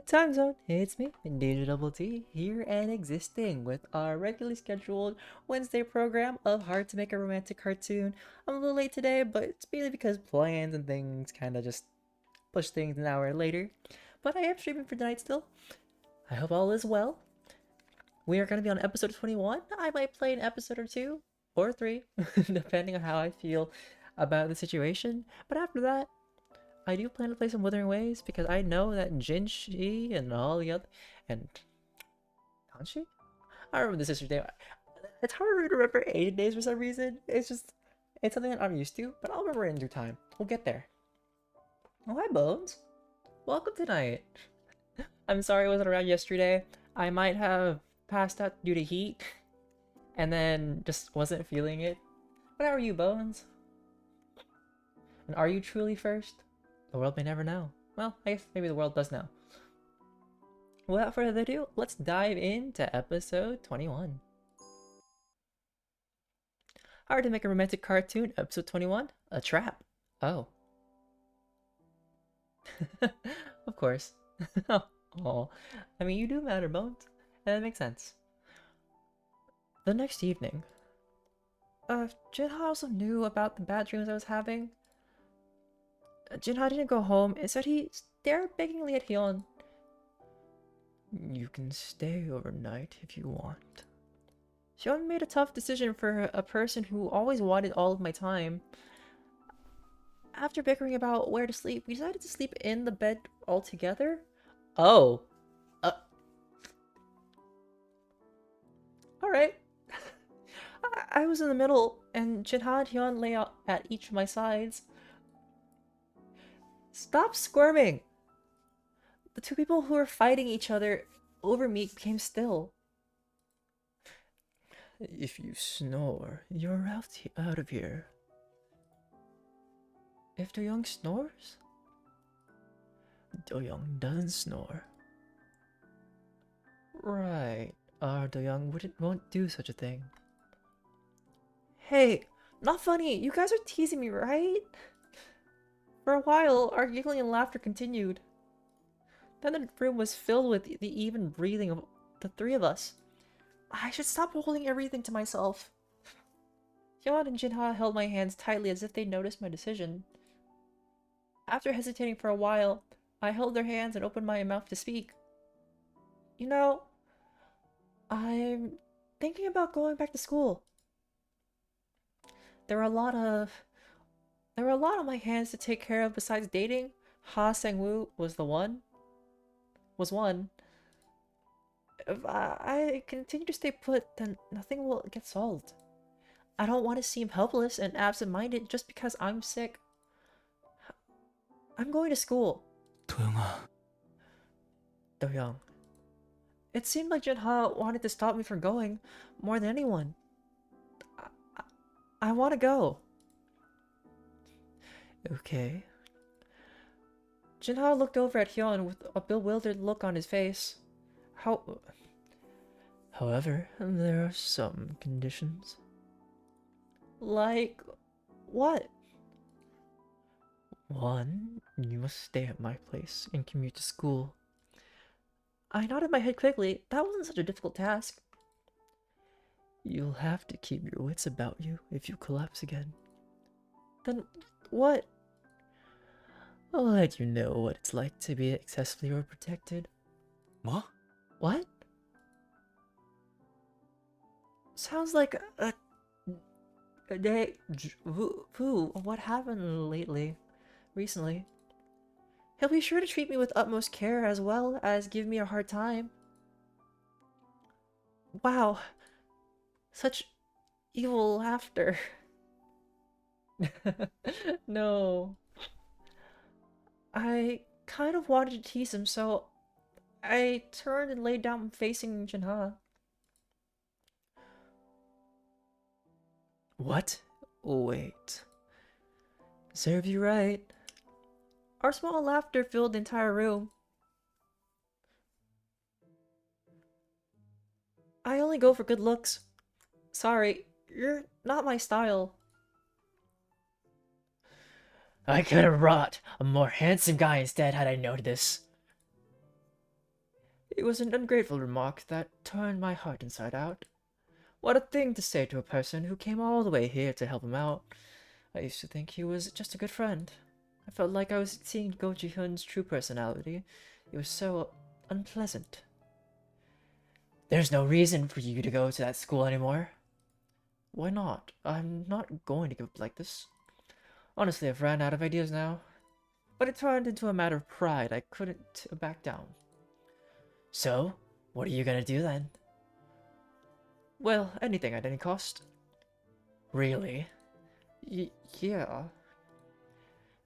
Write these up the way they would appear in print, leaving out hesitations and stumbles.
Time zone, it's me, DjDoubleT, here and existing with our regularly scheduled Wednesday program of Hard to Make a Romantic Cartoon. I'm a little late today, but it's mainly because plans and things kind of just push things an hour later. But I am streaming for tonight still. I hope all is well. We are going to be on episode 21. I might play an episode or two, or three, depending on how I feel about the situation. But after that, I do plan to play some Wuthering Waves because I know that Jinshi and all the other and Kanshi? I remember the sister's name. It's hard for me to remember Asian names for some reason. It's something that I'm used to, but I'll remember it in due time. We'll get there. Oh, hi Bones. Welcome tonight. I'm sorry I wasn't around yesterday. I might have passed out due to heat and then just wasn't feeling it. But how are you, Bones? And are you truly first? The world may never know. Well, I guess maybe the world does know. Without further ado, let's dive into episode 21. Hard to Make a Romantic Cartoon, episode 21, A Trap. Oh. Of course. Oh, I mean, you do matter, Bones. And that makes sense. The next evening, Jinha also knew about the bad dreams I was having. Jinha didn't go home. Instead, he stared beggingly at Hyun. You can stay overnight if you want. Hyun made a tough decision for a person who always wanted all of my time. After bickering about where to sleep, we decided to sleep in the bed altogether. Oh. Alright. I was in the middle, and Jinha and Hyun lay out at each of my sides. Stop squirming! The two people who were fighting each other over me became still. If you snore, you're out of here. If Do-young snores? Do-young doesn't snore. Right. Our Do-young won't do such a thing. Hey, not funny. You guys are teasing me, right? For a while, our giggling and laughter continued. Then the room was filled with the even breathing of the three of us. I should stop holding everything to myself. Hyun and Jinha held my hands tightly as if they noticed my decision. After hesitating for a while, I held their hands and opened my mouth to speak. You know, I'm thinking about going back to school. There were a lot on my hands to take care of besides dating. Ha Sang-woo was one. If I continue to stay put, then nothing will get solved. I don't want to seem helpless and absent-minded just because I'm sick. I'm going to school. Do-young. It seemed like Jinha wanted to stop me from going more than anyone. I want to go. Okay. Jinha looked over at Hyun with a bewildered look on his face. However, there are some conditions. Like what? One, you must stay at my place and commute to school. I nodded my head quickly. That wasn't such a difficult task. You'll have to keep your wits about you if you collapse again. Then what? I'll let you know what it's like to be excessively overprotected. What? What? Sounds like a day. What happened recently? He'll be sure to treat me with utmost care as well as give me a hard time. Wow. Such evil laughter. No. I kind of wanted to tease him, so I turned and laid down facing Jinha. What? Wait. Serve you right. Our small laughter filled the entire room. I only go for good looks. Sorry, you're not my style. I could have brought a more handsome guy instead had I noted this. It was an ungrateful remark that turned my heart inside out. What a thing to say to a person who came all the way here to help him out. I used to think he was just a good friend. I felt like I was seeing Go Ji-hoon's true personality. It was so unpleasant. There's no reason for you to go to that school anymore. Why not? I'm not going to give up like this. Honestly, I've ran out of ideas now. But it turned into a matter of pride. I couldn't back down. So, what are you gonna do then? Well, anything at any cost. Really? Yeah.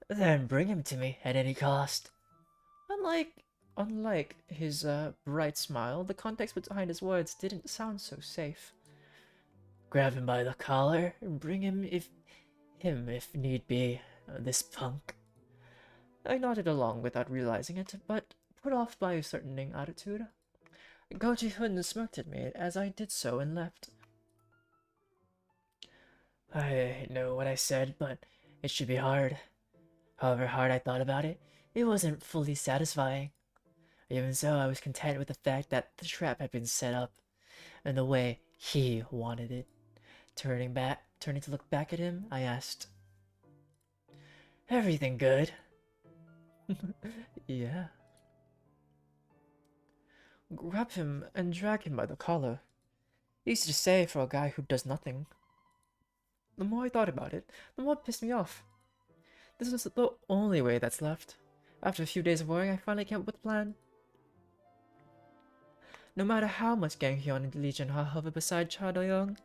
Then bring him to me at any cost. Unlike his bright smile, the context behind his words didn't sound so safe. Grab him by the collar and bring him if need be. This punk. I nodded along without realizing it, but put off by a certain attitude. Go Ji-hoon smirked at me as I did so and left. I know what I said, but it should be hard. However hard I thought about it, it wasn't fully satisfying. Even so, I was content with the fact that the trap had been set up, and the way he wanted it. Turning to look back at him, I asked, "Everything good?" Yeah. Grab him and drag him by the collar. Easy to say for a guy who does nothing. The more I thought about it, the more it pissed me off. This was the only way that's left. After a few days of worrying, I finally came up with a plan. No matter how much Gang Hyun and Lee Jin-ha hover beside Cha Do-young,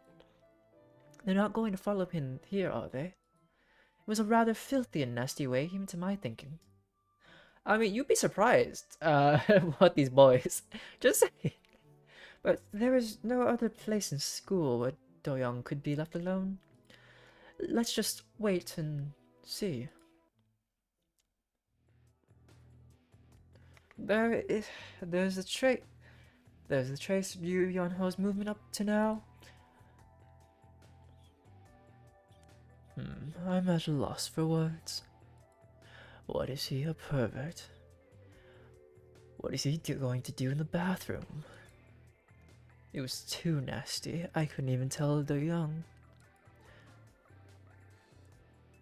they're not going to follow him here, are they? It was a rather filthy and nasty way, even to my thinking. I mean, you'd be surprised, what these boys. Just saying. But there is no other place in school where Do-young could be left alone. Let's just wait and see. There's a trace of Yu Yeonho's movement up to now. I'm at a loss for words. What is he, a pervert? What is he going to do in the bathroom? It was too nasty. I couldn't even tell Do-young.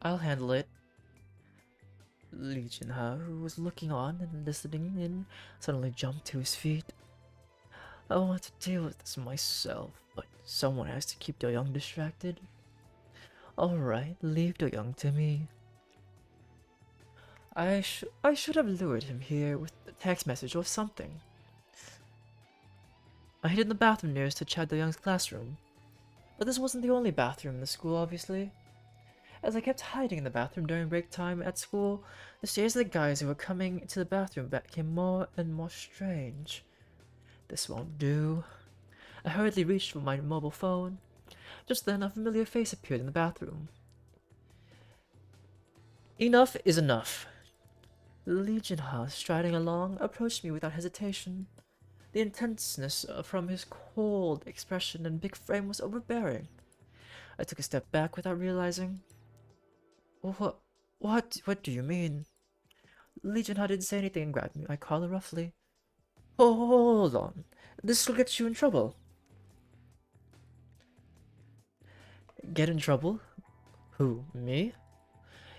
I'll handle it. Lee Jin-ha, who was looking on and listening in, suddenly jumped to his feet. I want to deal with this myself, but someone has to keep Do-young distracted. Alright, leave Do-young to me. I should have lured him here with a text message or something. I hid in the bathroom nearest to Cha Do-young's classroom. But this wasn't the only bathroom in the school, obviously. As I kept hiding in the bathroom during break time at school, the stares of the guys who were coming into the bathroom became more and more strange. This won't do. I hurriedly reached for my mobile phone. Just then, a familiar face appeared in the bathroom. Enough is enough. Lee Jin-ha, striding along, approached me without hesitation. The intenseness from his cold expression and big frame was overbearing. I took a step back without realizing. What do you mean? Lee Jin-ha didn't say anything and grabbed my collar roughly. Hold on. This will get you in trouble. Get in trouble? Who, me?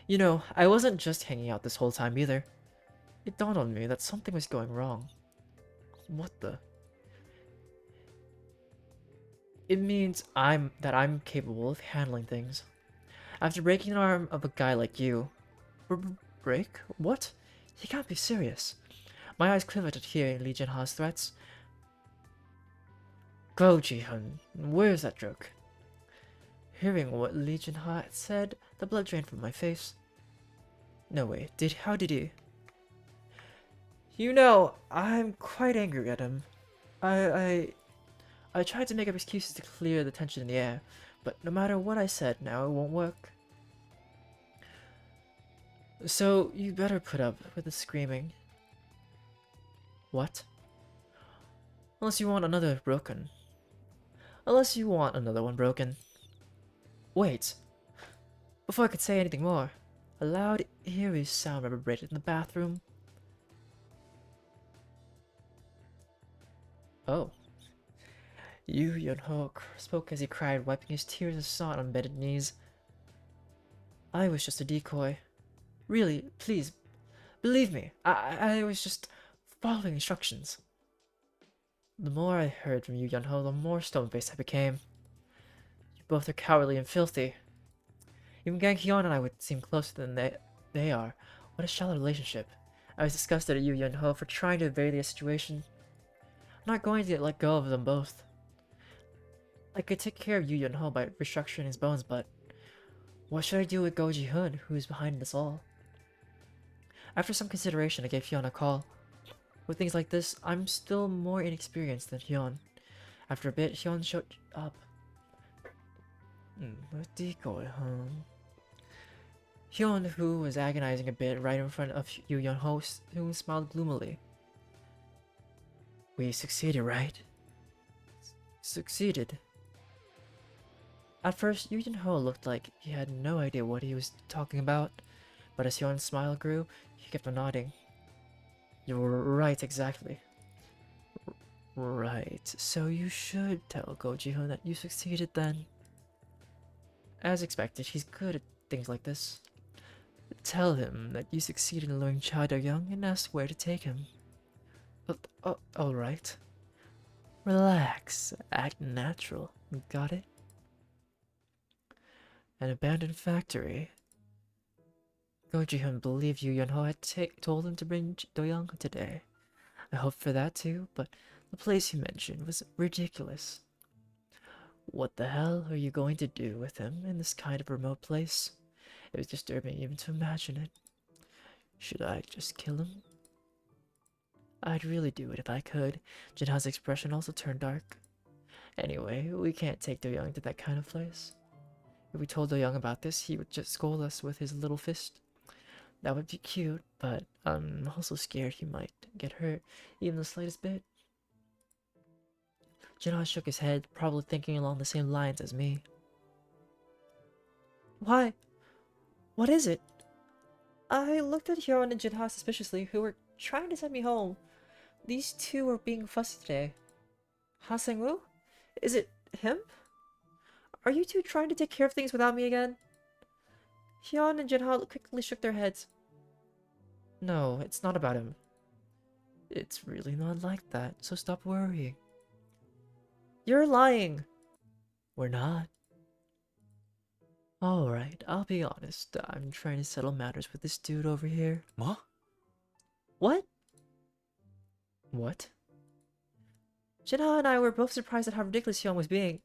You know, I wasn't just hanging out this whole time either. It dawned on me that something was going wrong. What the? It means I'm capable of handling things. After breaking an arm of a guy like you... Break? What? You can't be serious. My eyes quivered at hearing Lee Jin-ha's threats. Go, Ji-hoon. Where's that joke? Hearing what Lee Jin-ha had said, the blood drained from my face. No way. How did he? You know, I'm quite angry at him. I tried to make up excuses to clear the tension in the air, but no matter what I said now, it won't work. So, you better put up with the screaming. What? Unless you want another one broken. Wait. Before I could say anything more, a loud, eerie sound reverberated in the bathroom. Oh. Yu Yunho spoke as he cried, wiping his tears of snot on bended knees. I was just a decoy. Really, please, believe me, I was just following instructions. The more I heard from Yu Yunho, the more stone-faced I became. You both are cowardly and filthy. Even Gang Hyun and I would seem closer than they are. What a shallow relationship. I was disgusted at Yu Yunho for trying to evade the situation. I'm not going to let go of them both. I could take care of Yu Yunho by restructuring his bones, but what should I do with Go Ji-hoon, who is behind this all? After some consideration, I gave Hyun a call. With things like this, I'm still more inexperienced than Hyun. After a bit, Hyun showed up. A decoy, huh? Hyun, who was agonizing a bit right in front of Yu Yunho, who smiled gloomily. We succeeded, right? Succeeded. At first, Yu Yunho looked like he had no idea what he was talking about, but as Hyun's smile grew, he kept on nodding. You were right, exactly. Right, so you should tell Go Ji-hoon that you succeeded then. As expected, he's good at things like this. Tell him that you succeeded in luring Cha Do-young and ask where to take him. Alright. Relax, act natural. Got it? An abandoned factory. Go Ji-hoon believed Yu Yunho had told him to bring Do-young today. I hoped for that too, but the place you mentioned was ridiculous. What the hell are you going to do with him in this kind of remote place? It was disturbing even to imagine it. Should I just kill him? I'd really do it if I could. Jinha's expression also turned dark. Anyway, we can't take Do-young to that kind of place. If we told Do-young about this, he would just scold us with his little fist. That would be cute, but I'm also scared he might get hurt, even the slightest bit. Jinha shook his head, probably thinking along the same lines as me. Why? What is it? I looked at Hyun and Jinha suspiciously, who were trying to send me home. These two were being fussy today. Ha Sang-woo? Is it him? Are you two trying to take care of things without me again? Hyun and Jinha quickly shook their heads. No, it's not about him. It's really not like that, so stop worrying. You're lying. We're not. Alright, I'll be honest. I'm trying to settle matters with this dude over here. 뭐? What? What? Jinha and I were both surprised at how ridiculous Hyun was being.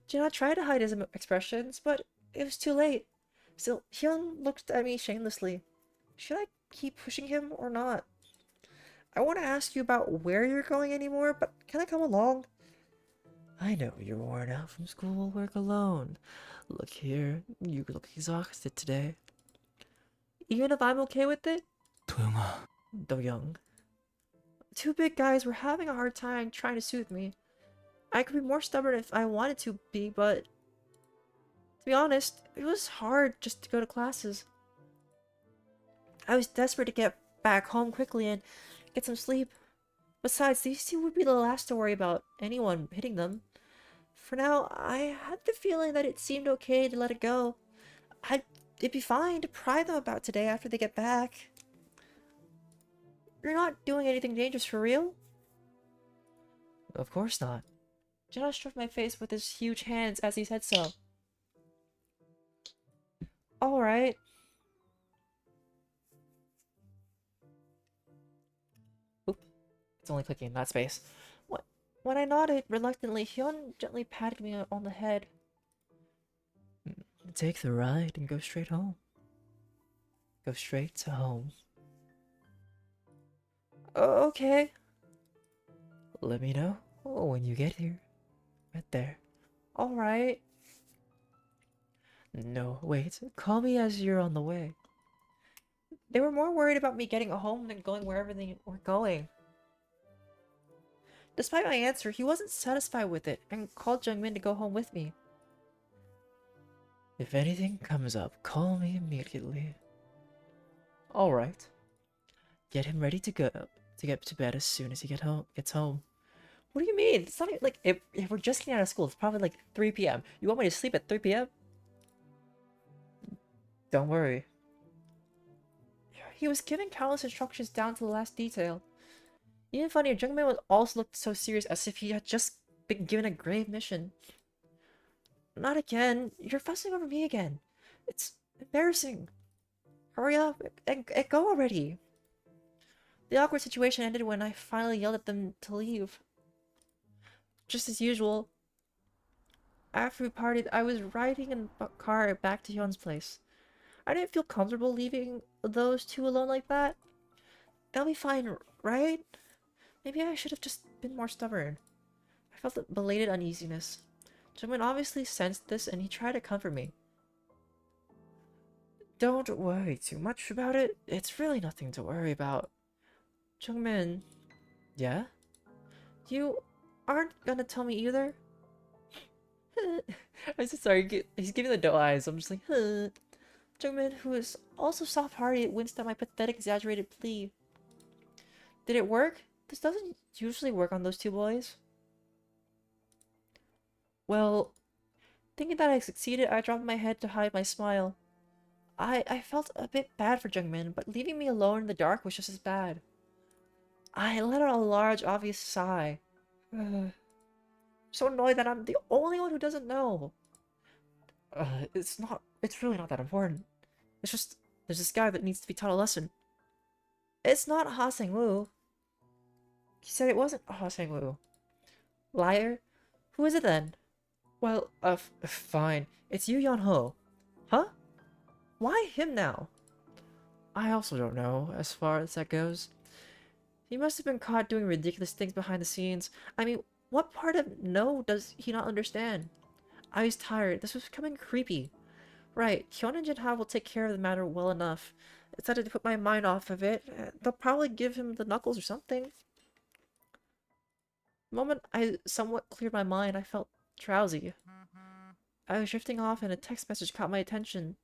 Jinha tried to hide his expressions, but it was too late. Still, Hyun looked at me shamelessly. Should I keep pushing him or not? I want to ask you about where you're going anymore, but can I come along? I know you're worn out from schoolwork alone. Look here, you look exhausted today. Even if I'm okay with it? 도영아. Do-young. Two big guys were having a hard time trying to soothe me. I could be more stubborn if I wanted to be, but to be honest, it was hard just to go to classes. I was desperate to get back home quickly and get some sleep. Besides, these two would be the last to worry about anyone hitting them. For now, I had the feeling that it seemed okay to let it go. It'd be fine to pry them about today after they get back. You're not doing anything dangerous for real? Of course not. Jenna stroked my face with his huge hands as he said so. Alright. Oop. It's only clicking, not space. When I nodded reluctantly, Hyun gently patted me on the head. Take the ride and go straight home. Go straight to home. Okay. Let me know when you get here. Right there. Alright. No, wait. Call me as you're on the way. They were more worried about me getting home than going wherever they were going. Despite my answer, he wasn't satisfied with it and called Jungmin to go home with me. If anything comes up, call me immediately. Alright. Get him ready to go to get to bed as soon as he gets home. What do you mean? It's not even, like, if we're just getting out of school, it's probably like 3 p.m. You want me to sleep at 3 p.m.? Don't worry. He was giving countless instructions down to the last detail. Even funnier, Jungman was also looked so serious as if he had just been given a grave mission. Not again. You're fussing over me again. It's embarrassing. Hurry up and go already. The awkward situation ended when I finally yelled at them to leave. Just as usual, after we partied, I was riding in a car back to Hyun's place. I didn't feel comfortable leaving those two alone like that. They'll be fine, right? Maybe I should have just been more stubborn. I felt a belated uneasiness. Jungmin obviously sensed this and he tried to comfort me. Don't worry too much about it. It's really nothing to worry about. Jungmin. Yeah? You aren't gonna tell me either? I'm so sorry. He's giving the doe eyes. I'm just like, huh. Jungmin, who is also soft-hearted, winced at my pathetic, exaggerated plea. Did it work? This doesn't usually work on those two boys. Well, thinking that I succeeded, I dropped my head to hide my smile. I felt a bit bad for Jungmin, but leaving me alone in the dark was just as bad. I let out a large, obvious sigh. So annoyed that I'm the only one who doesn't know. It's really not that important. It's just, there's this guy that needs to be taught a lesson. It's not Ha Sang-woo. He said it wasn't Ha Sang-woo. Liar. Who is it then? Well, fine. It's Yu Yeon-ho. Huh? Why him now? I also don't know, as far as that goes. He must have been caught doing ridiculous things behind the scenes. I mean, what part of no does he not understand? I was tired. This was becoming creepy. Right, Hyun and Jinha will take care of the matter well enough. I decided to put my mind off of it. They'll probably give him the knuckles or something. The moment I somewhat cleared my mind, I felt drowsy. I was drifting off and a text message caught my attention.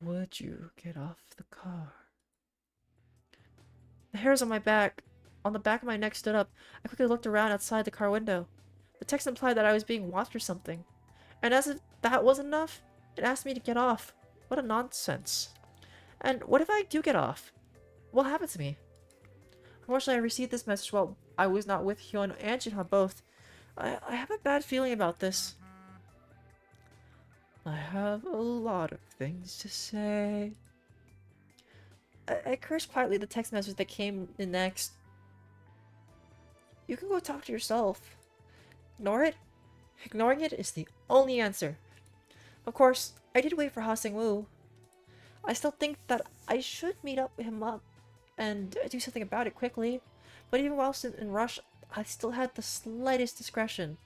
Would you get off the car? The hairs on my back, on the back of my neck stood up. I quickly looked around outside the car window. The text implied that I was being watched or something. And as if that wasn't enough, it asked me to get off. What a nonsense. And what if I do get off? What happened to me? Unfortunately, I received this message while I was not with Hyun and Jinha both. I have a bad feeling about this. I have a lot of things to say. I cursed quietly the text message that came in next. You can go talk to yourself. Ignore it? Ignoring it is the only answer. Of course, I did wait for Ha Sang-woo. I still think that I should meet him up and do something about it quickly. But even whilst in rush, I still had the slightest discretion.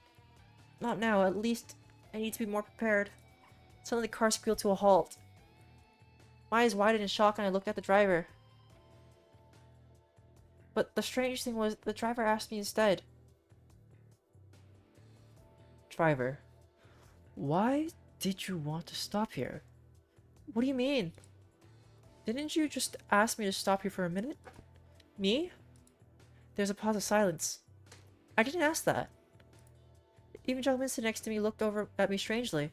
Not now, at least I need to be more prepared. Suddenly the car squealed to a halt. My eyes widened in shock and I looked at the driver. But the strange thing was, the driver asked me instead. Driver, why did you want to stop here? What do you mean? Didn't you just ask me to stop here for a minute? Me? There's a pause of silence. I didn't ask that. Even Jungmin sitting next to me looked over at me strangely.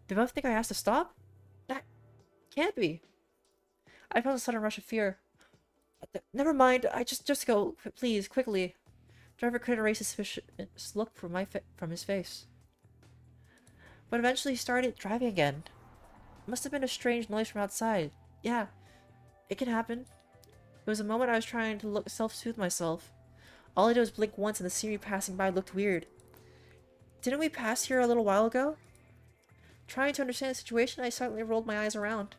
They both think I asked to stop? That can't be. I felt a sudden rush of fear. Never mind, I just go, please, quickly. Driver couldn't erase a suspicious look from his face. But eventually he started driving again. It must have been a strange noise from outside. Yeah, it can happen. It was a moment I was trying to self-soothe myself. All I did was blink once and the scenery passing by looked weird. Didn't we pass here a little while ago? Trying to understand the situation, I silently rolled my eyes around.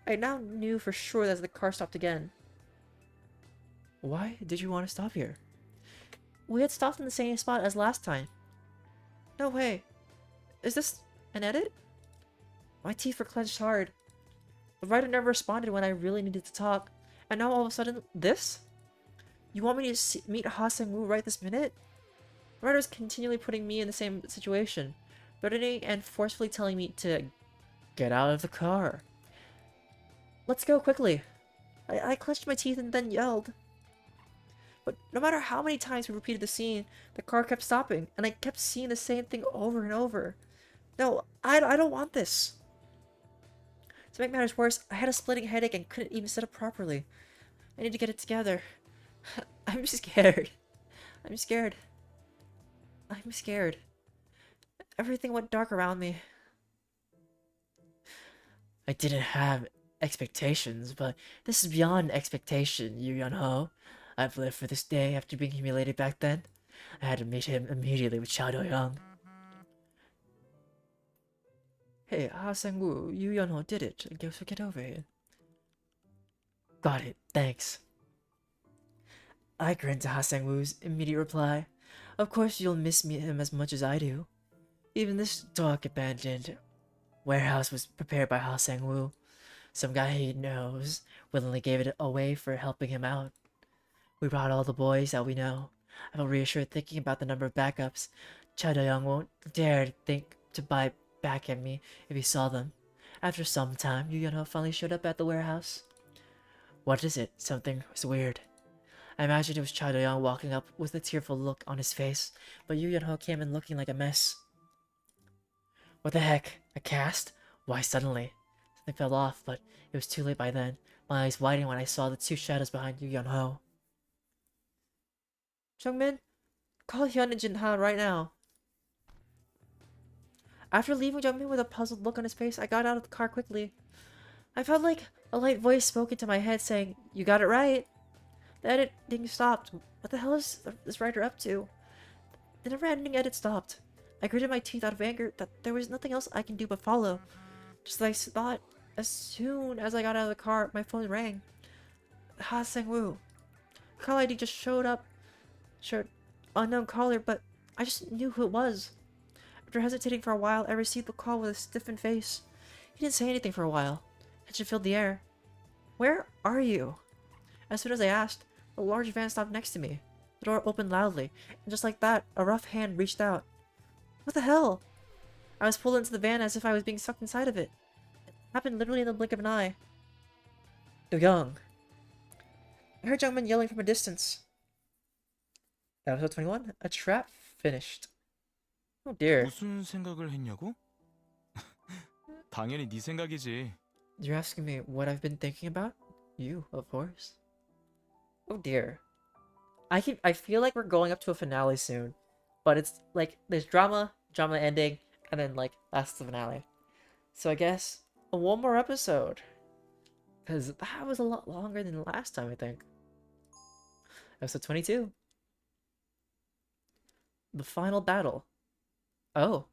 I now knew for sure that the car stopped again. Why did you want to stop here? We had stopped in the same spot as last time. No way. Is this an edit? My teeth were clenched hard. The writer never responded when I really needed to talk. And now all of a sudden, this? You want me to meet Ha Sang-woo right this minute? The writer is continually putting me in the same situation, threatening and forcefully telling me to get out of the car. Let's go quickly. I clenched my teeth and then yelled. But no matter how many times we repeated the scene, the car kept stopping, and I kept seeing the same thing over and over. No, I don't want this. To make matters worse, I had a splitting headache and couldn't even sit up properly. I need to get it together. I'm scared. I'm scared. I'm scared. Everything went dark around me. I didn't have expectations, but this is beyond expectation, Yu Yun-ho. I've lived for this day after being humiliated back then. I had to meet him immediately with Chao Do-young. Hey, Ha Sang-woo, Yu Yun-ho did it. I guess we'll get over here. Got it, thanks. I grinned to Ha Sang-woo's immediate reply. Of course you'll miss him as much as I do. Even this dark, abandoned warehouse was prepared by Ha Sang-woo. Some guy he knows willingly gave it away for helping him out. We brought all the boys that we know. I felt reassured thinking about the number of backups. Cha Do-young won't dare to think to buy back at me if he saw them. After some time, Yu Yun-ho finally showed up at the warehouse. What is it? Something was weird. I imagined it was Cha Do-young walking up with a tearful look on his face, but Yu Yun-ho came in looking like a mess. What the heck? A cast? Why suddenly? Something fell off, but it was too late by then. My eyes widened when I saw the two shadows behind Yu Yun-ho. Jungmin, call Hyun and Jin-ha right now. After leaving Jungmin with a puzzled look on his face, I got out of the car quickly. I felt like a light voice spoke into my head saying, "You got it right." The editing stopped. What the hell is this writer up to? The never-ending edit stopped. I gritted my teeth out of anger that there was nothing else I can do but follow. Just as I thought, as soon as I got out of the car, my phone rang. Ha Sang-woo. Call ID just showed up. Showed unknown caller, but I just knew who it was. After hesitating for a while, I received the call with a stiffened face. He didn't say anything for a while. Tension filled the air. Where are you? As soon as I asked, a large van stopped next to me. The door opened loudly, and just like that, a rough hand reached out. What the hell? I was pulled into the van as if I was being sucked inside of it. It happened literally in the blink of an eye. Do-young. I heard Jungmin yelling from a distance. Episode 21, a trap finished. Oh dear. 무슨 생각을 했냐고? 당연히 네 생각이지. You're asking me what I've been thinking about? You, of course. Oh dear. I feel like we're going up to a finale soon. But it's like there's drama ending, and then like that's the finale. So I guess one more episode. Because that was a lot longer than the last time, I think. Episode 22. The final battle. Oh.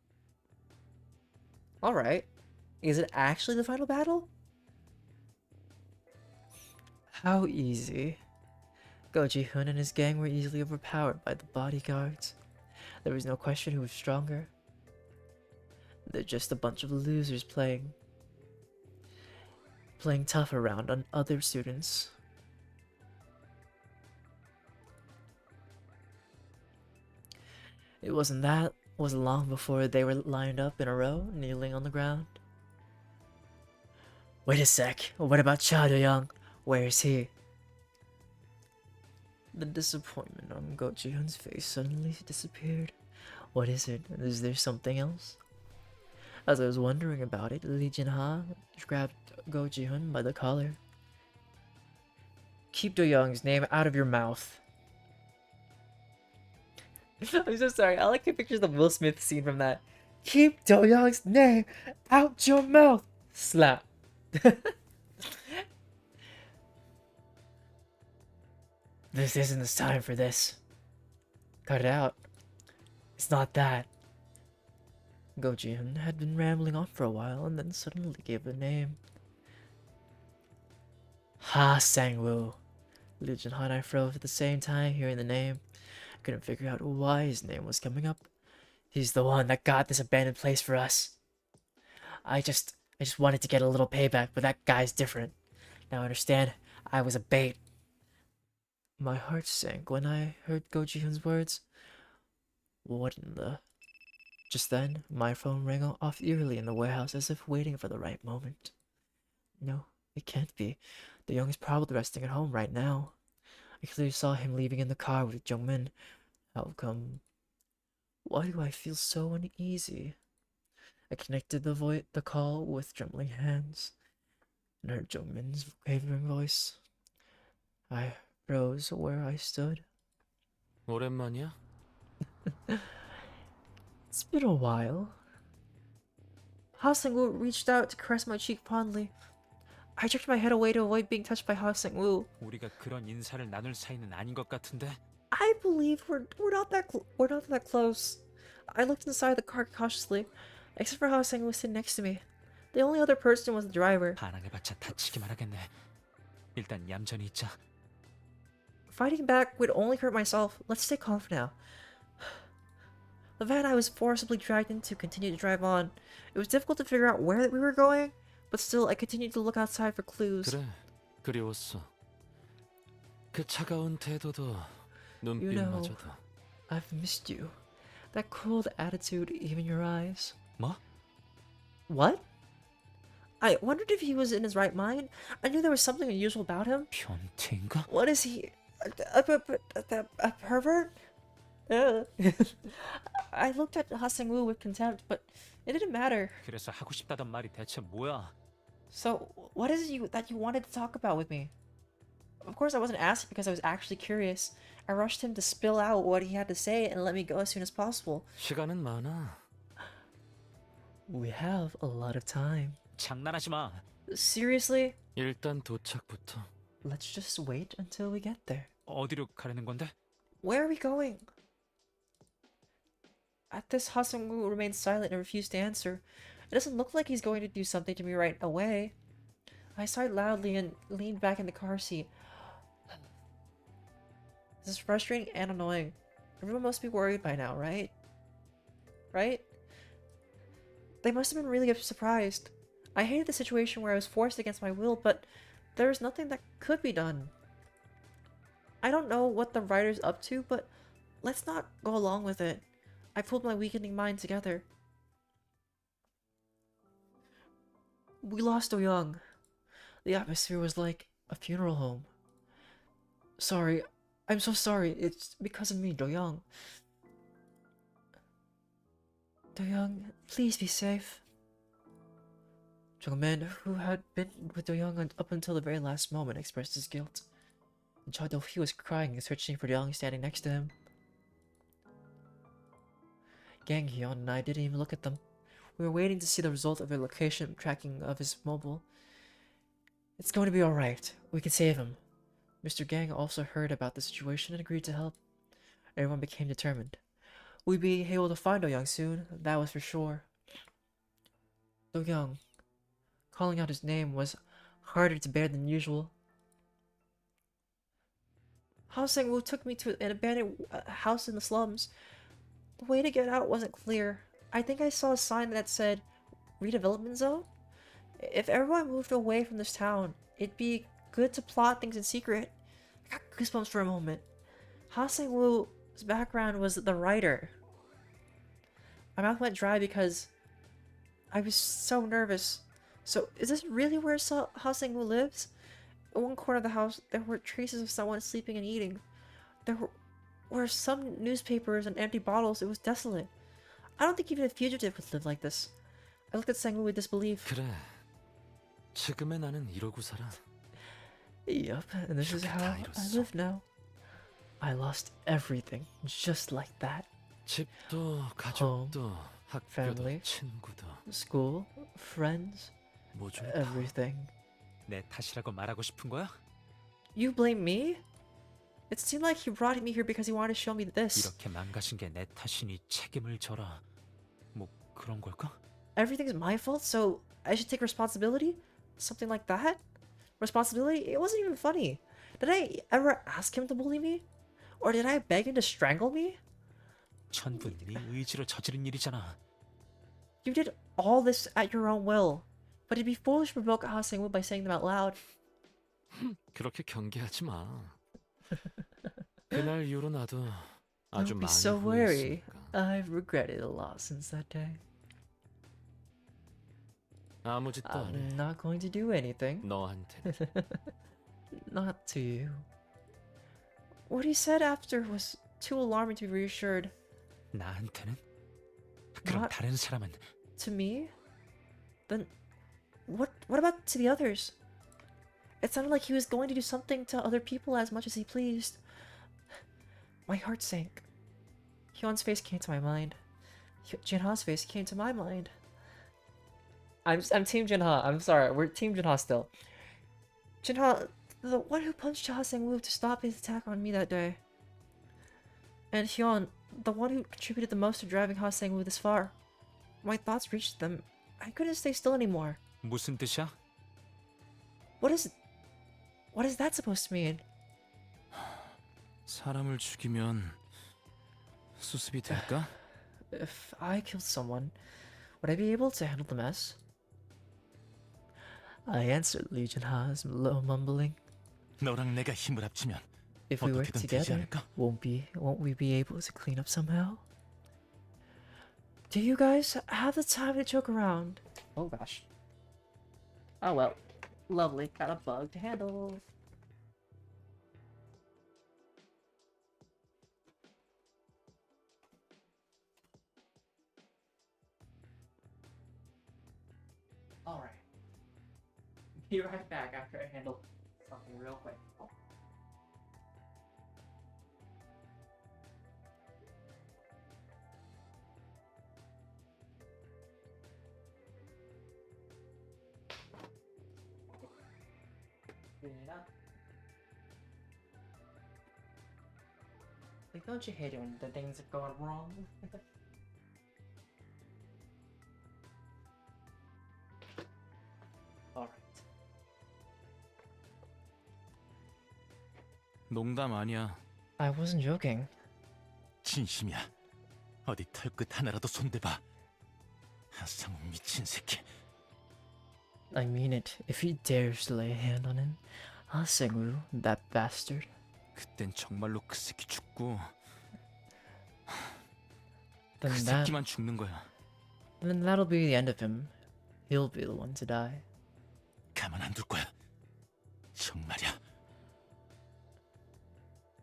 Alright. Is it actually the final battle? How easy. Go Ji-hoon and his gang were easily overpowered by the bodyguards. There was no question who was stronger. They're just a bunch of losers playing tough around on other students. It wasn't long before they were lined up in a row, kneeling on the ground. Wait a sec, what about Cha Do-young? Where is he? The disappointment on Go Ji-hoon's face suddenly disappeared. What is it? Is there something else? As I was wondering about it, Lee Jin-ha grabbed Go Ji-hoon by the collar. Keep Do-young's name out of your mouth. I'm so sorry. I like the pictures of the Will Smith scene from that. Keep Do-young's name out your mouth. Slap. This isn't the time for this. Cut it out. It's not that. Go Ji-hoon had been rambling on for a while and then suddenly gave a name. Ha Sang-woo. Lee Jin-ha and I froze at the same time hearing the name. I couldn't figure out why his name was coming up. He's the one that got this abandoned place for us. I just wanted to get a little payback, but that guy's different. Now I understand. I was a bait. My heart sank when I heard Go Ji-hoon's words. What in the... Just then, my phone rang off eerily in the warehouse as if waiting for the right moment. No, it can't be. The young is probably resting at home right now. I clearly saw him leaving in the car with Jungmin. How come? Why do I feel so uneasy? I connected the call with trembling hands and heard Jungmin's quavering voice. I froze where I stood. 오랜만이야? It's been a while. Ha Sang-woo reached out to caress my cheek fondly. I jerked my head away to avoid being touched by Ha Sang-woo. 우리가 그런 인사를 나눌 사이는 아닌 것 같은데. I believe we're not that close. I looked inside the car cautiously, except for Ha Sang-woo sitting next to me. The only other person was the driver. 반항해봤자 다치기만 하겠네. 일단 얌전히 있자. Fighting back would only hurt myself. Let's stay calm for now. The van I was forcibly dragged into continued to drive on. It was difficult to figure out where we were going, but still I continued to look outside for clues. 그래, 그리웠어. 그 차가운 태도도 You know, 눈빛마저도. I've missed you. That cold attitude, even your eyes. 뭐? What? I wondered if he was in his right mind. I knew there was something unusual about him. 변태인가? What is he? A pervert? I looked at Ha Sang-woo with contempt, but it didn't matter. 그래서 하고 싶다던 말이 대체 뭐야? So, what is it that you wanted to talk about with me? Of course, I wasn't asking because I was actually curious. I rushed him to spill out what he had to say and let me go as soon as possible. 시간은 많아. We have a lot of time. 장난하지 마. Seriously? 일단 도착부터. Let's just wait until we get there. 어디로 가려는 건데? Where are we going? At this, Ha Sang-woo remained silent and refused to answer. It doesn't look like he's going to do something to me right away. I sighed loudly and leaned back in the car seat. This is frustrating and annoying. Everyone must be worried by now, right? Right? They must have been really surprised. I hated the situation where I was forced against my will, but there was nothing that could be done. I don't know what the writer's up to, but let's not go along with it. I pulled my weakening mind together. We lost Do Young. The atmosphere was like a funeral home. Sorry, I'm so sorry. It's because of me, Do Young. Do Young, please be safe. Jungmin, who had been with Do Young up until the very last moment, expressed his guilt. And Cha-do-hee was crying and searching for Do Young standing next to him. Gang Hyun and I didn't even look at them. We were waiting to see the result of the location tracking of his mobile. It's going to be alright. We can save him. Mr. Gang also heard about the situation and agreed to help. Everyone became determined. We'd be able to find Do Young soon, that was for sure. Do Young. Calling out his name was harder to bear than usual. Ha Sang-woo took me to an abandoned house in the slums. The way to get out wasn't clear. I think I saw a sign that said redevelopment zone. If everyone moved away from this town, it'd be good to plot things in secret. I got goosebumps for a moment. Ha Sang-woo's background was the writer. My mouth went dry because I was so nervous. So, is this really where Ha Sang-woo lives? In one corner of the house, there were traces of someone sleeping and eating. There were some newspapers and empty bottles. It was desolate. I don't think even a fugitive would live like this. I looked at Sang-woo with disbelief. 그래. 지금의 나는 이러고 살아. Yup, and this is how I live now. I lost everything, just like that. 집도, 가족도, 학교도, family, 친구도. School, friends, 모두 다 everything. 내 탓이라고 말하고 싶은 거야? You blame me? It seemed like he brought me here because he wanted to show me this. 이렇게 망가진 게 내 탓이니 책임을 져라. 뭐 그런 걸까? Everything's my fault, so I should take responsibility? Something like that? Responsibility? It wasn't even funny. Did I ever ask him to bully me? Or did I beg him to strangle me? 전부 네 의지로 저지른 일이잖아. You did all this at your own will. But it'd be foolish to provoke Ha Sang-woo by saying them out loud. 그렇게 경계하지 마. 그날 이후로 나도 아주 Don't be 많이 so wary. 후회했으니까. I've regretted a lot since that day. 아무 짓도 안 해. I'm not going to do anything. 너한테. Not to you. What he said after was too alarming to be reassured. 나한테는? 그럼 Not 다른 사람은? to me? Then what about to the others? It sounded like he was going to do something to other people as much as he pleased. My heart sank. Hyun's face came to my mind. Jinha's face came to my mind. I'm Team Jinha. I'm sorry, we're Team Jinha still. Jinha, the one who punched Ha Sang-woo to stop his attack on me that day. And Hyun, the one who contributed the most to driving Ha Sang-woo this far. My thoughts reached them. I couldn't stay still anymore. 무슨 뜻이야? What is that supposed to mean? 사람을 죽이면 수습이 될까? If I killed someone, would I be able to handle the mess? I answered Lee Junha's low mumbling. 너랑 내가 힘을 합치면 If we work 어떻게든 되지 together, 않을까? won't we be able to clean up somehow? Do you guys have the time to joke around? Oh gosh. Oh well. Lovely. Got a bug to handle. Alright. Be right back after I handle something real quick. Clean it up. Like, don't you hate it when the things are going wrong? Alright. 농담 아니야. I wasn't joking. 진심이야. 어디 털끝 하나라도 손대봐. 하상우 미친 새끼. I mean it. If he dares to lay a hand on him, I'll Sang-woo, that bastard. 그땐 정말로 그 새끼 죽고 Then 그 새끼만 죽는 거야. then that'll be the end of him. He'll be the one to die. 가만 안 둘 거야. 정말이야.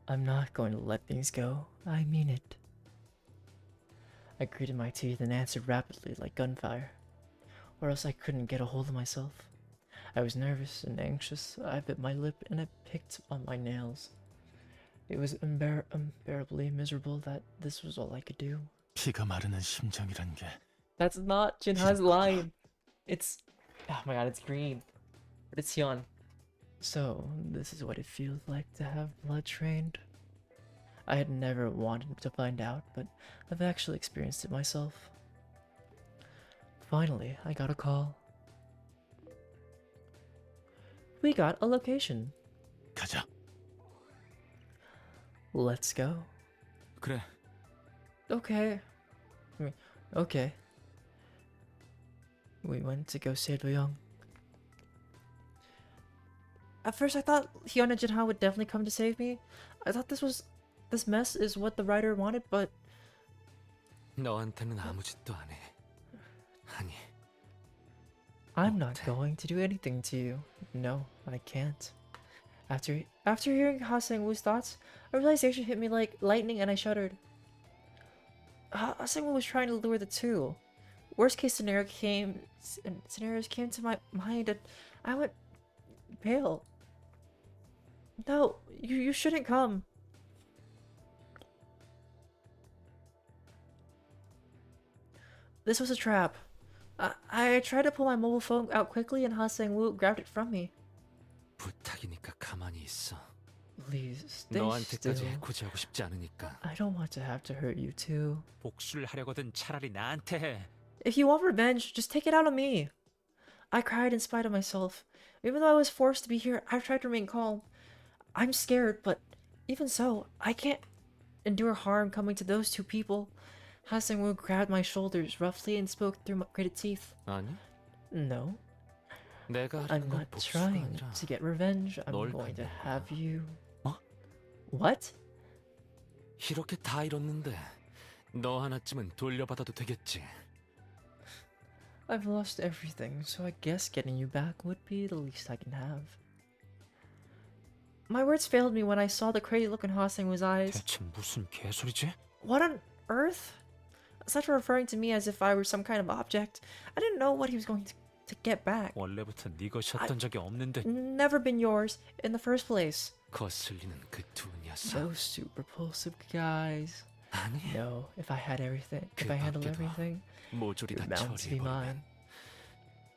I'm not going to let things go. I mean it. I gritted my teeth and answered rapidly like gunfire, or else I couldn't get a hold of myself. I was nervous and anxious. I bit my lip and I picked on my nails. It was unbearably miserable that this was all I could do. 피가 마르는 심정이란 게 That's not Jinha's line. It's... oh my god, it's green. But it's Hyun. So, this is what it feels like to have blood drained. I had never wanted to find out, but I've actually experienced it myself. Finally, I got a call. We got a location. 가자. Let's go. 그래. Okay. Okay. We went to go save Young. At first I thought Hyun and Jinha would definitely come to save me. I thought this mess is what the writer wanted, but 너한테는 아무 짓도 안 해. 아니. I'm not going to do anything to you. No, I can't. After hearing Ha Sang-woo's thoughts, a realization hit me like lightning and I shuddered. Ha Sang-woo was trying to lure the two. Worst case scenarios came to my mind and I went pale. No, you shouldn't come. This was a trap. I tried to pull my mobile phone out quickly and Ha Sang-woo grabbed it from me. 부탁이니까 가만히 있어. Please, stay 너한테까지 still. 해코지하고 싶지 않으니까. I don't want to have to hurt you too. 복수를 하려거든 차라리 나한테 해. If you want revenge, just take it out on me. I cried in spite of myself. Even though I was forced to be here, I've tried to remain calm. I'm scared, but even so, I can't endure harm coming to those two people. Ha Sang-woo grabbed my shoulders roughly and spoke through my gritted teeth. 아니? No, 내가 I'm 하는 건 not 복수가 trying 아니라 to get revenge. I'm 널 going to 닮는 have you. 어? What? 이렇게 다 잃었는데 너 하나쯤은 돌려받아도 되겠지. I've lost everything, so I guess getting you back would be the least I can have. My words failed me when I saw the crazy look in Ha-Seng-woo's eyes. 대체 무슨 개소리지? What on earth? Such referring to me as if I were some kind of object. I didn't know what he was going to get back. 원래부터 네 것이었던 적이 없는데 Never been yours in the first place. 거슬리는 그 두 녀석. Those super repulsive guys. 아니, No, if I had everything, if I handled 밖에도 everything, 모조리 it 다 was bound to be mine. 처리해버리면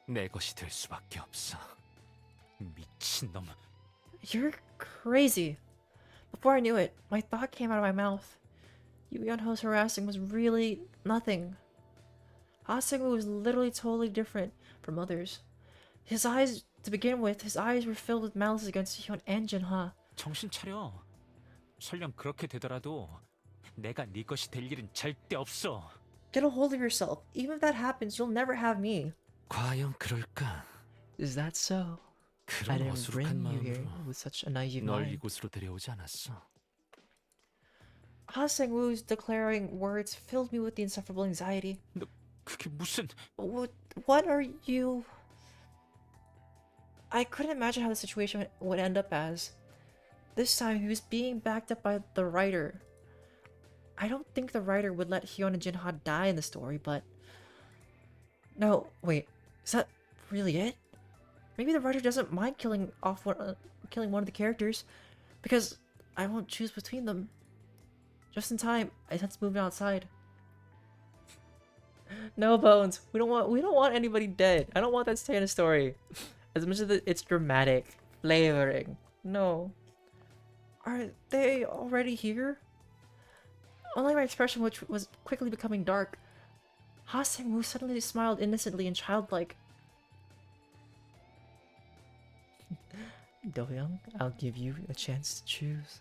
내 것이 될 수밖에 없어. 미친놈. You're crazy. Before I knew it, my thought came out of my mouth. Yu Yeonho's harassing was really nothing. Ha-Seng-woo was literally totally different from others. His eyes, to begin with, his eyes were filled with malice against Hyun and Jin-ha. 정신 차려. 설령 그렇게 되더라도 내가 네 것이 될 일은 절대 없어. Get a hold of yourself. Even if that happens, you'll never have me. 과연 그럴까? Is that so? I 그런 didn't 어수룩한 bring you here 마음으로 with such a naive 널 mind. 이곳으로 데려오지 않았어. Ha-Seng-woo's declaring words filled me with the insufferable anxiety. 너 그게 무슨... What are you... I couldn't imagine how the situation would end up as. This time, he was being backed up by the writer. I don't think the writer would let Hyun and Jin-ha die in the story, but... No, wait. Is that really it? Maybe the writer doesn't mind killing one of the characters, because I won't choose between them. Just in time, I had to move outside. No, Bones. We don't want anybody dead. I don't want that to stay in a story. As much as it's dramatic, flavoring. No. Are they already here? Unlike my expression, which was quickly becoming dark, Ha-Seng-woo suddenly smiled innocently and childlike. Do-young, I'll give you a chance to choose.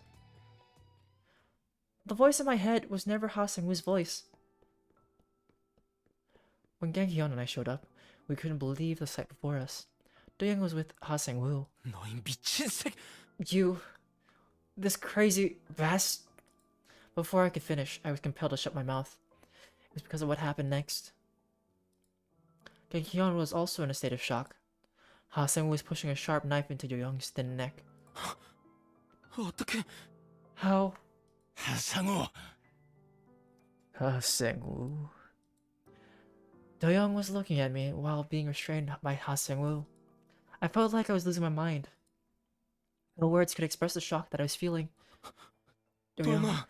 The voice in my head was never Ha-Seng-woo's voice. When Gang Hyun and I showed up, we couldn't believe the sight before us. Do-young was with Ha-Seng-woo. 너희 미친 새끼... You... This crazy, vast... Before I could finish, I was compelled to shut my mouth. It was because of what happened next. Gang Hyun was also in a state of shock. Ha-Seng-woo was pushing a sharp knife into Do-young's thin neck. 어떻게... How... 하상우... Ha-Seng-woo... Do-young was looking at me while being restrained by Ha-Seng-woo. I felt like I was losing my mind. No words could express the shock that I was feeling. Do-young...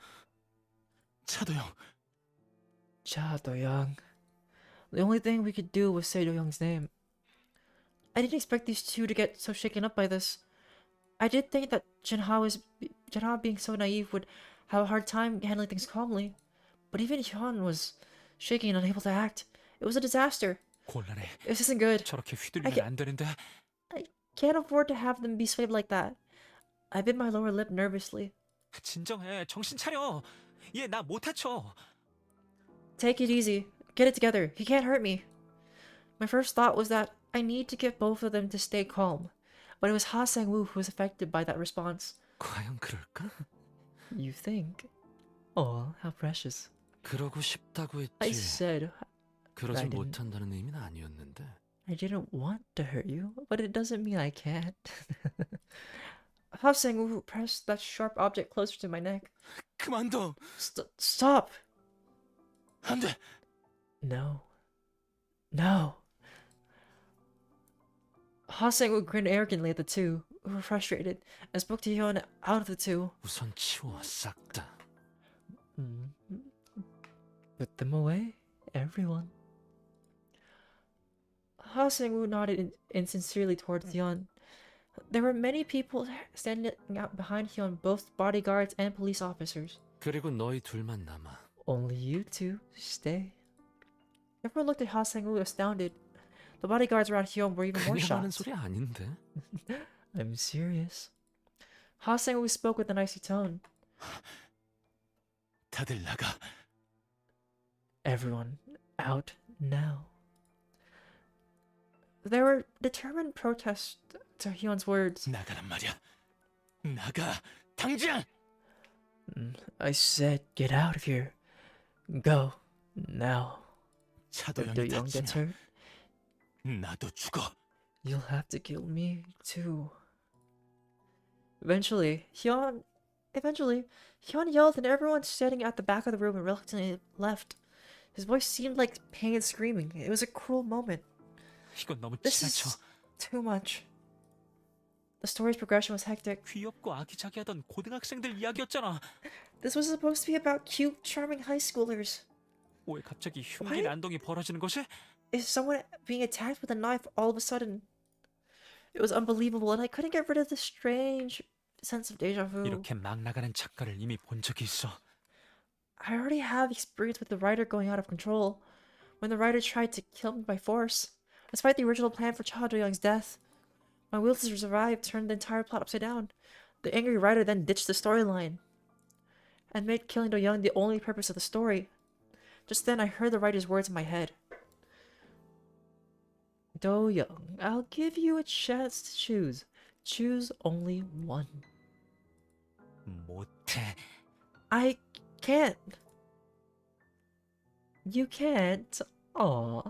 차도영... Cha Do-young... The only thing we could do was say Do-young's name. I didn't expect these two to get so shaken up by this. I did think that Jin-ha being so naive would have a hard time handling things calmly. But even Hyun was shaking and unable to act. It was a disaster. 곤란해. This isn't good. 저렇게 휘둘리면 안 되는데. I can't afford to have them be swayed like that. I bit my lower lip nervously. 진정해. 정신 차려. 얘 나 못 다쳐. Take it easy. Get it together. He can't hurt me. My first thought was that I need to get both of them to stay calm. But it was Ha-Seng-woo who was affected by that response. 과연 그럴까? You think? Oh, how precious. 그러고 싶다고 했지. I said 그러지 I didn't. 못한다는 의미는 아니었는데. I didn't want to hurt you, but it doesn't mean I can't. Ha-Seng-woo pressed that sharp object closer to my neck. 그만둬. Stop! 안 돼. No. No. Ha-Seng-woo grinned arrogantly at the two, who were frustrated, and spoke to Hyun out of the two. 우선 치워 싹 다. Put them away, everyone. Ha-Seng-woo nodded insincerely towards Hyun. There were many people standing out behind Hyun, both bodyguards and police officers. 그리고 너희 둘만 남아. Only you two stay. Everyone looked at Ha-Seng-woo astounded. The bodyguards around Hyun were even more 그냥 하는 shocked. 소리 아닌데. I'm serious. Ha-Seng-woo spoke with an icy tone. 다들 나가. Everyone out now. There were determined protests to Hyun's words. 나가란 말이야. 나가. 당장. I said get out of here. Go. Now. If 차도영이 Do-young gets 다치면 hurt, 나도 죽어. you'll have to kill me too. Eventually, Hyun yelled and everyone standing at the back of the room reluctantly left. His voice seemed like pain and screaming. It was a cruel moment. 이건 너무 This 지나쳐. is too much. The story's progression was hectic. 귀엽고 아기자기하던 고등학생들 이야기였잖아. This was supposed to be about cute, charming high schoolers. 왜 갑자기 흉기 Why? 난동이 벌어지는 거지? Is someone being attacked with a knife all of a sudden? It was unbelievable, and I couldn't get rid of the strange sense of deja vu. 이렇게 막 나가는 작가를 이미 본 적이 있어. I already have experience with the writer going out of control. When the writer tried to kill me by force. Despite the original plan for Cha Do-young's death, my will to survive turned the entire plot upside down. The angry writer then ditched the storyline and made killing Do-young the only purpose of the story. Just then, I heard the writer's words in my head. Do-young, I'll give you a chance to choose. Choose only one. 못해. I can't. You can't? Aw.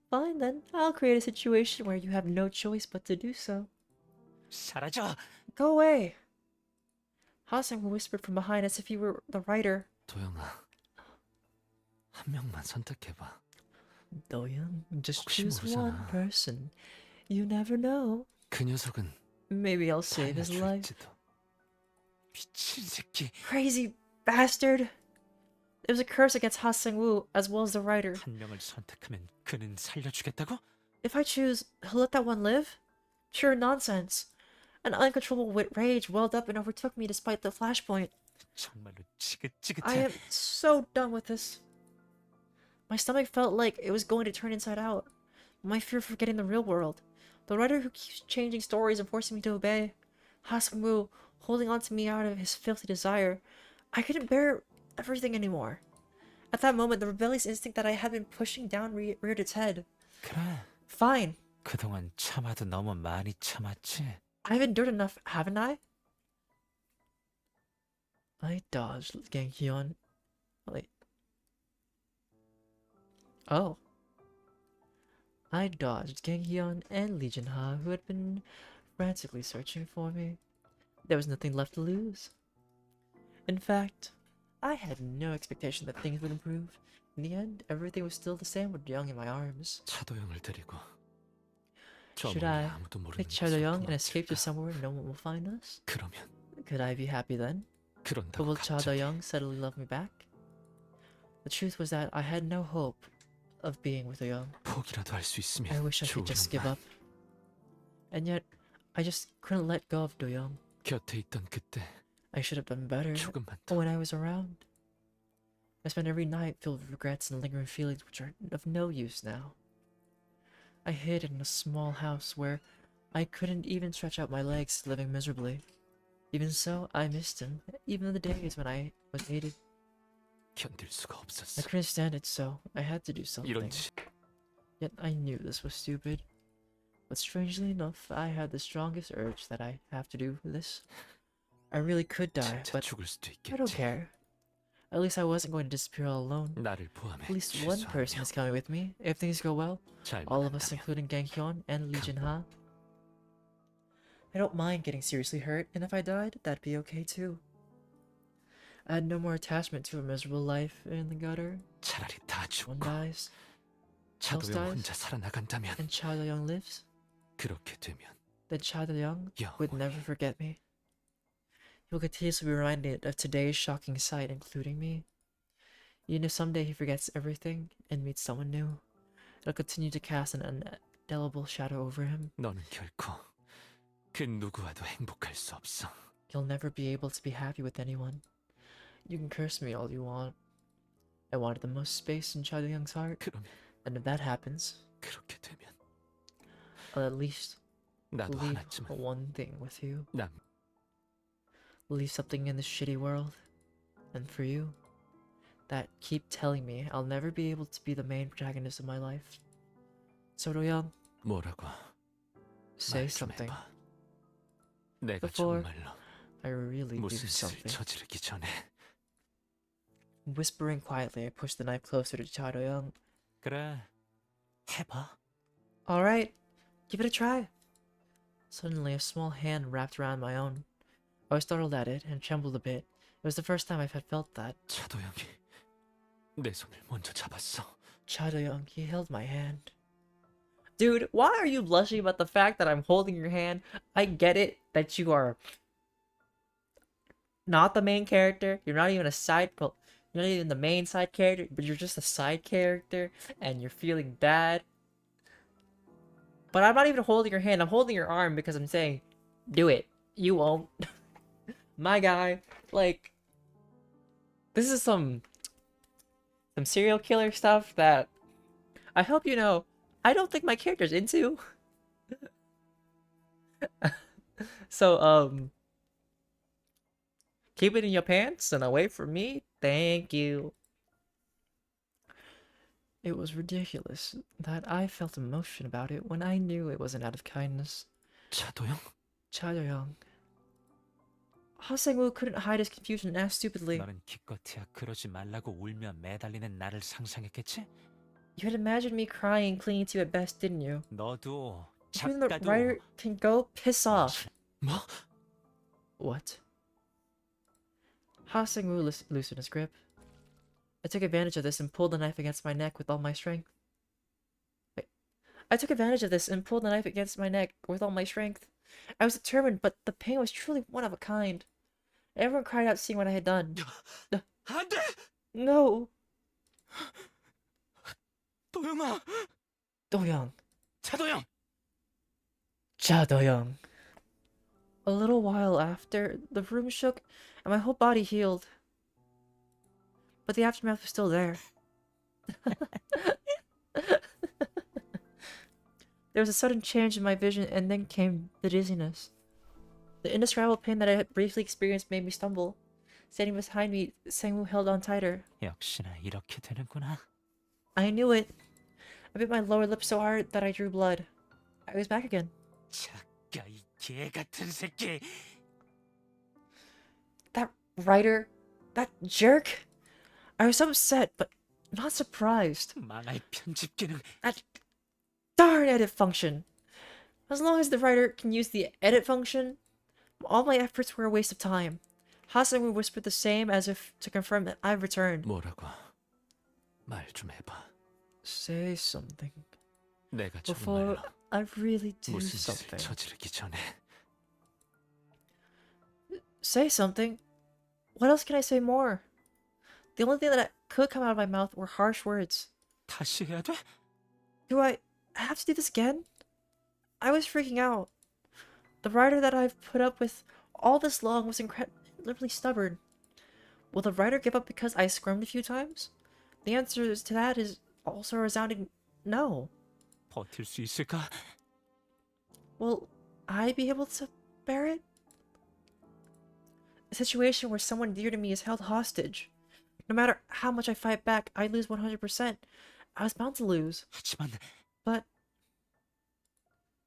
Fine then, I'll create a situation where you have no choice but to do so. 사라져. Go away. Ha-seung whispered from behind as if he were the writer. 도영아, 한 명만 선택해봐. Do-young, just 혹시 choose one 모르잖아. person. You never know. 그 녀석은 Maybe I'll save his life. 살려줄지도. 미친 새끼. Crazy bastard! It was a curse against Ha Seung-woo as well as the writer. 한 명을 선택하면 그는 살려주겠다고? If I choose, he'll let that one live? Pure nonsense. An uncontrollable rage welled up and overtook me despite the flashpoint. 정말로 I 지긋지긋해. am so done with this. My stomach felt like it was going to turn inside out. My fear of forgetting the real world. The writer who keeps changing stories and forcing me to obey. Ha Seung-woo holding on to me out of his filthy desire. I couldn't bear everything anymore. At that moment, the rebellious instinct that I had been pushing down reared its head. 그래. Fine. 그동안 참아도 너무 많이 참았지. I've endured enough, haven't I? I dodged Gang Hyun. Wait. Oh. I dodged Gang Hyun and Lee Jin-ha, who had been frantically searching for me. There was nothing left to lose. In fact, I had no expectation that things would improve. In the end, everything was still the same with Young in my arms. 차도영을 데리고 저 Should 멀리 I 아무도 모르는 pick Cha Do-young 곳으로 and escape to 도망칠까? somewhere no one will find us? 그러면 Could I be happy then? But 그런다고 will Cha 갑자기 Do-young suddenly love me back? The truth was that I had no hope of being with Do-young. 포기라도 할 수 있으면 I wish I could just give 좋으련만. up. And yet, I just couldn't let go of Do-young. 곁에 있던 그때 I should have done better 조금만 더 when I was around. I spent every night filled with regrets and lingering feelings which are of no use now. I hid in a small house where I couldn't even stretch out my legs, living miserably. Even so, I missed him, even the days when I was hated. 견딜 수가 I 없었어. couldn't stand it, so I had to do something. 이런 짓 Yet I knew this was stupid. But strangely enough, I had the strongest urge that I have to do this. I really could die, 진짜 but 죽을 수도 I don't 있겠지. care. At least I wasn't going to disappear all alone. 나를 포함해 At least one person 최소한 is coming with me. If things go well, 잘 all of us, 만난다면. including Gang Hyun and Lee Jin-ha. I don't mind getting seriously hurt, and if I died, that'd be okay too. I had no more attachment to a miserable life in the gutter. 차라리 다 One 죽고 dies, 차도영 dies. 혼자 살아나간다면 and Cha Do-young lives. 그렇게 되면 Then Cha Do-young would 영원히 never forget me. He will continuously be reminded of today's shocking sight, including me. Even if someday he forgets everything and meets someone new, it'll continue to cast an indelible shadow over him. 너는 결코 그 누구와도 행복할 수 없어. He'll never be able to be happy with anyone. You can curse me all you want. I wanted the most space in Cha Do-young's heart, 그러면 and if that happens, 그렇게 되면 I'll at least 나도 leave 하나쯤은 one thing with you. 남 Leave something in this shitty world. And for you, that keep telling me I'll never be able to be the main protagonist of my life. So Do-young, 뭐라고 say 말 좀 something. 해봐. 내가 Before 정말로 I really do 무슨 짓을 something. 저지르기 전에 Whispering quietly, I pushed the knife closer to Cha Do-young. 그래. 해봐. Alright, give it a try. Suddenly, a small hand wrapped around my own. I was startled at it and trembled a bit. It was the first time I had felt that. 차도영이 내 손을 먼저 잡았어. Chadoyoung, he held my hand. Dude, why are you blushing about the fact that I'm holding your hand? I get it that you are not the main character. You're not even a side. Well, you're not even the main side character, but you're just a side character, and you're feeling bad. But I'm not even holding your hand. I'm holding your arm because I'm saying, do it. You won't. My guy, like, this is some serial killer stuff that I hope you know. I don't think my character's into. So, keep it in your pants and away from me. Thank you. It was ridiculous that I felt emotion about it when I knew it wasn't out of kindness. 차도영? Chadoyoung. Ha-Seung-woo couldn't hide his confusion and asked stupidly, 너는 기껏해야 그러지 말라고 울며 매달리는 나를 상상했겠지? You had imagined me crying, clinging to you at best, didn't you? 너도 Even the 작가도 writer can go piss off. 뭐? What? Ha-Seung-woo loosened his grip. I took advantage of this and pulled the knife against my neck with all my strength. Wait. I took advantage of this and pulled the knife against my neck with all my strength. I was determined, but the pain was truly one of a kind. Everyone cried out seeing what I had done. 안 돼! No! 도영아! Do-young. 차도영! Cha-Do-young. A little while after, the room shook and my whole body healed. But the aftermath was still there. There was a sudden change in my vision, and then came the dizziness. The indescribable pain that I had briefly experienced made me stumble. Standing behind me, Sang-woo held on tighter. 역시나 이렇게 되는구나. I knew it. I bit my lower lip so hard that I drew blood. I was back again. 작가 이 개 같은 새끼. That writer, that jerk. I was upset, but not surprised. 망할 편집 기능. That darn edit function. As long as the writer can use the edit function, all my efforts were a waste of time. Ha-Seung-woo whispered the same as if to confirm that I've returned. 뭐라고? 말 좀 해봐. Say something. 내가 Before 정말로 I really do 무슨 짓을 something. 저지르기 전에 Say something? What else can I say more? The only thing that could come out of my mouth were harsh words. 다시 해야 돼? Do I have to do this again? I was freaking out. The writer that I've put up with all this long was incredibly stubborn. Will the writer give up because I squirmed a few times? The answer to that is also a resounding no. 버틸 수 있을까? Will I be able to bear it? A situation where someone dear to me is held hostage. No matter how much I fight back, I lose 100%. I was bound to lose. 하지만 But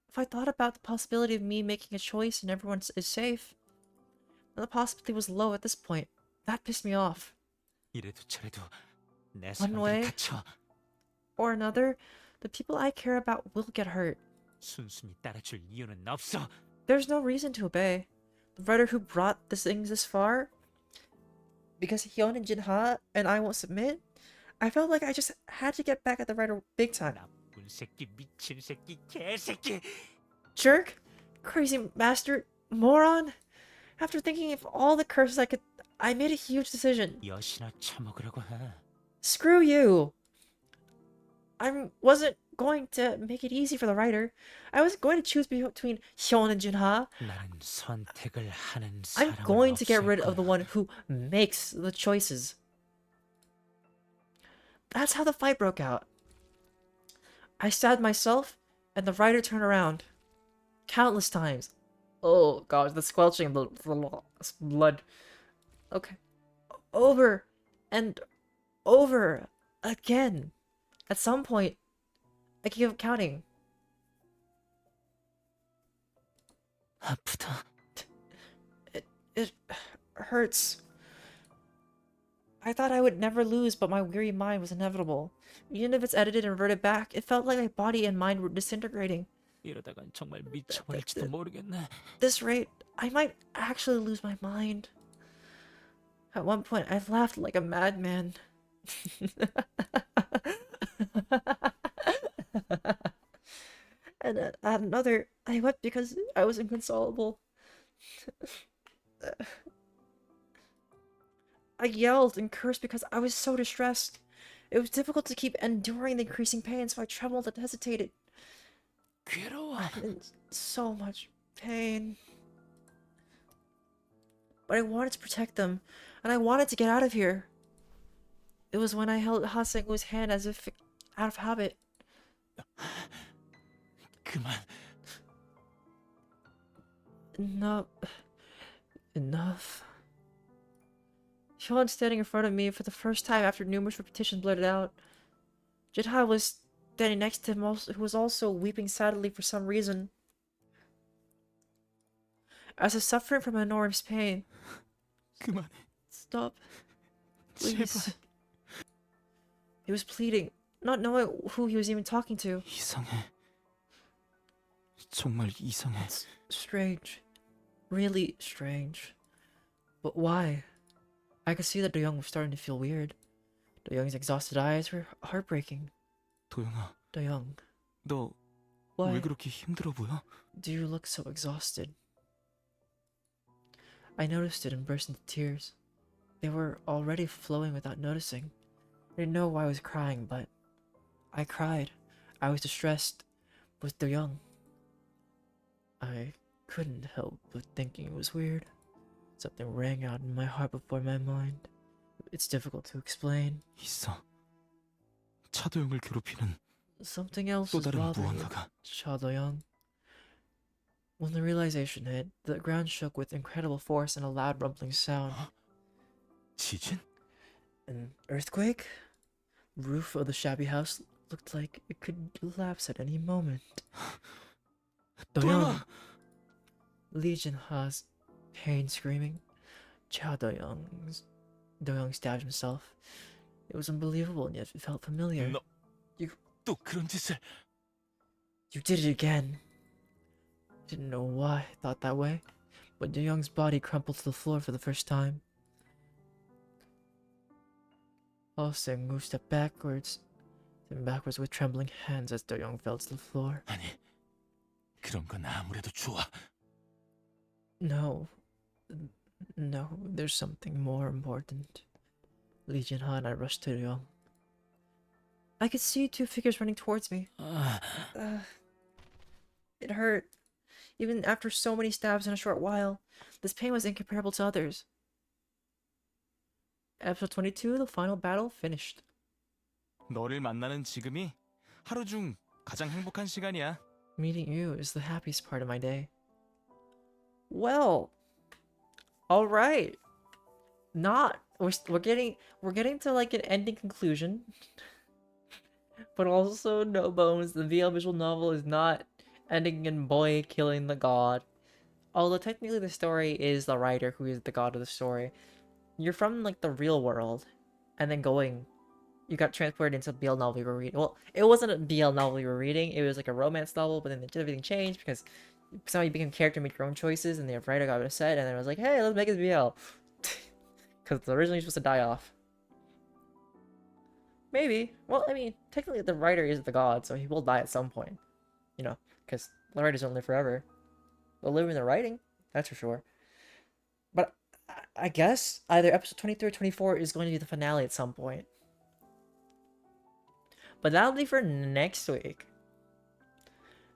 if I thought about the possibility of me making a choice and everyone is safe, the possibility was low at this point. That pissed me off. 이래도 저래도 내 One 사람들이 way 갇혀. or another, the people I care about will get hurt. 순순히 따라줄 이유는 없어. There's no reason to obey. The writer who brought these things this far, because Hyun and Jinha and I won't submit, I felt like I just had to get back at the writer big time. 나쁜 새끼, 미친 새끼, 개새끼. Jerk, crazy bastard, moron. After thinking of all the curses I made a huge decision. 여시나 처먹으라고 해. Screw you. I wasn't going to make it easy for the writer. I was going to choose between Hyun and Jinha. 나는 선택을 하는 I'm 사람은 going to get 없을 rid of the 거야. one who makes the choices. That's how the fight broke out. I stabbed myself, and the writer turned around. Countless times. Oh gosh, the squelching of the blood. Okay. Over and over again. At some point, I gave up counting. 아프다. It hurts. I thought I would never lose, but my weary mind was inevitable. Even if it's edited and reverted back, it felt like my body and mind were disintegrating. 이러다간 정말 미쳐버릴지도 모르겠네. This rate, I might actually lose my mind. At one point, I laughed like a madman. And at another, I wept because I was inconsolable. I yelled and cursed because I was so distressed. It was difficult to keep enduring the increasing pain, so I trembled and hesitated. 괴로워. I'm in so much pain. But I wanted to protect them, and I wanted to get out of here. It was when I held Ha-Seung-woo's hand as if out of habit. 그만. Enough. Enough. Hyun standing in front of me for the first time after numerous repetitions blurted out. Jidha was standing next to him, who was also weeping sadly for some reason. As if suffering from enormous pain. 그만해. Stop. Please. 제발. He was pleading, not knowing who he was even talking to. 이상해. 정말 이상해. It's strange. Really strange. But why? I could see that Do-young was starting to feel weird. Do-young's exhausted eyes were heartbreaking. 도영아, Do-young, 너 why 왜 그렇게 힘들어 보여? do you look so exhausted? I noticed it and burst into tears. They were already flowing without noticing. I didn't know why I was crying, but I cried. I was distressed with Do-young. I couldn't help but thinking it was weird. Something rang out in my heart before my mind. It's difficult to explain. 있어. 차도영을 괴롭히는 Something else 또 was 다른 bothering 무언가가. Cha Do-young. When the realization hit, the ground shook with incredible force and a loud rumbling sound. 지진? An earthquake? The roof of the shabby house looked like it could collapse at any moment. Do-young! 도영아! Lee Jin-ha's pain screaming. Do-young stabbed himself. It was unbelievable and yet it felt familiar. 너 또 그런 짓을. You did it again. Didn't know why I thought that way, but Do-young's body crumpled to the floor for the first time. Ha-Seung-woo stepped backwards with trembling hands as Do-young fell to the floor. 아니, 그런 건 아무래도 좋아. No, there's something more important. Lee Jin-ha and I rushed to Do-young. I could see two figures running towards me. It hurt. Even after so many stabs in a short while, this pain was incomparable to others. Episode 22, the final battle, finished. 너를 만나는 지금이 하루 중 가장 행복한 시간이야. Meeting you is the happiest part of my day. Well, all right. We're getting to like an ending conclusion. But also no bones, the VL visual novel is not ending in boy killing the god. Although technically the story is the writer who is the god of the story. You're from like the real world and then you got transported into a BL novel you were reading. Well, it wasn't a BL novel you were reading, it was like a romance novel, but then everything changed because somehow you became a character, make your own choices, and the writer got upset and then it was like, hey, let's make it BL. Because originally you're supposed to die off. Maybe. Well, I mean, technically the writer is the god, so he will die at some point. You know, because the writers don't live forever. They'll live in the writing, that's for sure. But I guess either episode 23 or 24 is going to be the finale at some point. But that'll be for next week.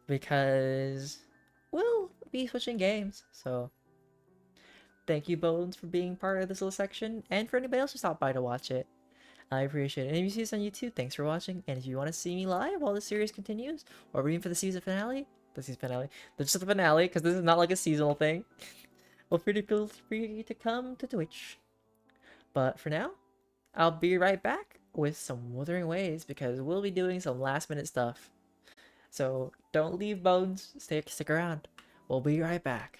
Because we'll be switching games, so thank you, Bones, for being part of this little section, and for anybody else who stopped by to watch it. I appreciate it. And if you see this on YouTube, thanks for watching. And if you want to see me live while the series continues, or even for the season finale, this is just the finale, because this is not like a seasonal thing, well, feel free to come to Twitch. But for now, I'll be right back with some Wuthering Waves, because we'll be doing some last minute stuff. So don't leave, Bones. Stick around. We'll be right back.